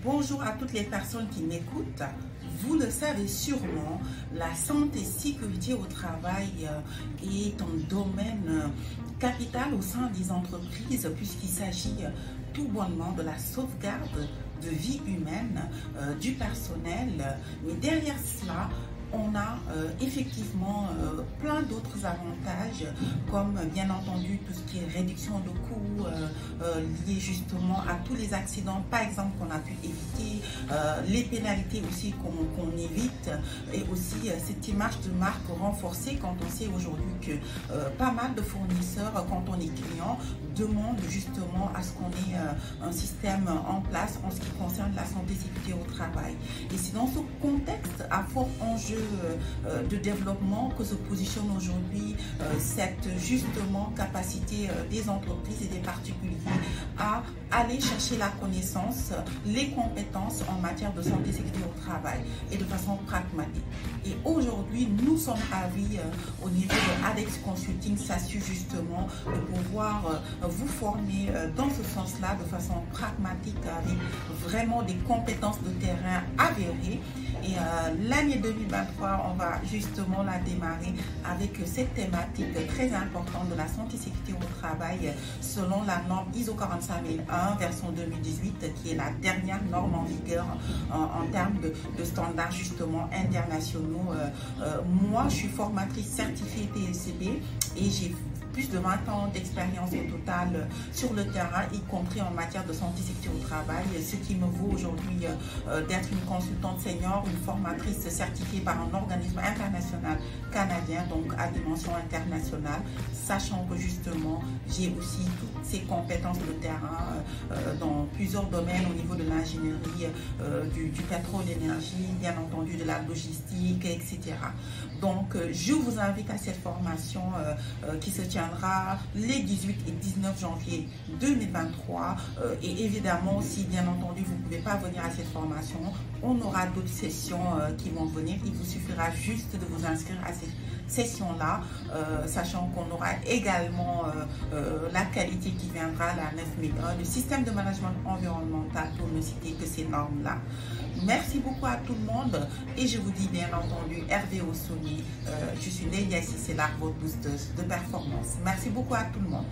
Bonjour à toutes les personnes qui m'écoutent. Vous le savez sûrement, la santé et sécurité au travail est un domaine capital au sein des entreprises puisqu'il s'agit tout bonnement de la sauvegarde de vie humaine du personnel. Mais derrière cela, on a effectivement plein d'autres avantages comme bien entendu tout ce qui est réduction de coûts liés justement à tous les accidents par exemple qu'on a pu éviter, les pénalités aussi qu'on évite et aussi cette image de marque renforcée quand on sait aujourd'hui que pas mal de fournisseurs quand on est client demandent justement à ce qu'on ait un système en place en ce qui concerne la santé et sécurité au travail. Et c'est dans ce contexte à fort enjeu de développement que se positionne aujourd'hui cette justement capacité des entreprises et des particuliers à aller chercher la connaissance, les compétences en matière de santé et sécurité au travail et de façon pragmatique. Et aujourd'hui, nous sommes ravis au niveau de Adex Consulting s'assure justement de pouvoir vous former dans ce sens-là de façon pragmatique avec vraiment des compétences de terrain avérées. Et l'année 2023, on va justement la démarrer avec cette thématique très importante de la santé et sécurité au travail selon la norme ISO 45001 version 2018 qui est la dernière norme en vigueur en termes de standards justement internationaux. Moi, je suis formatrice certifiée TCB et j'ai plus de 20 ans d'expérience au total sur le terrain, y compris en matière de santé et sécurité au travail, ce qui me vaut aujourd'hui d'être une consultante senior, une formatrice certifiée par un organisme international canadien, donc à dimension internationale, sachant que justement j'ai aussi toutes ces compétences de terrain dans plusieurs domaines au niveau de l'ingénierie, du pétrole, l'énergie, bien entendu de la logistique, etc. Donc je vous invite à cette formation qui se tient les 18 et 19 janvier 2023 et évidemment si bien entendu vous ne pouvez pas venir à cette formation, on aura d'autres sessions qui vont venir. Il vous suffira juste de vous inscrire à cette session là, sachant qu'on aura également la qualité qui viendra, la 9001, le système de management environnemental pour ne citer que ces normes là. Merci beaucoup à tout le monde et je vous dis bien entendu Hervé au sommet. Je suis Nélia, c'est la votre boosteuse de performance. Merci beaucoup à tout le monde.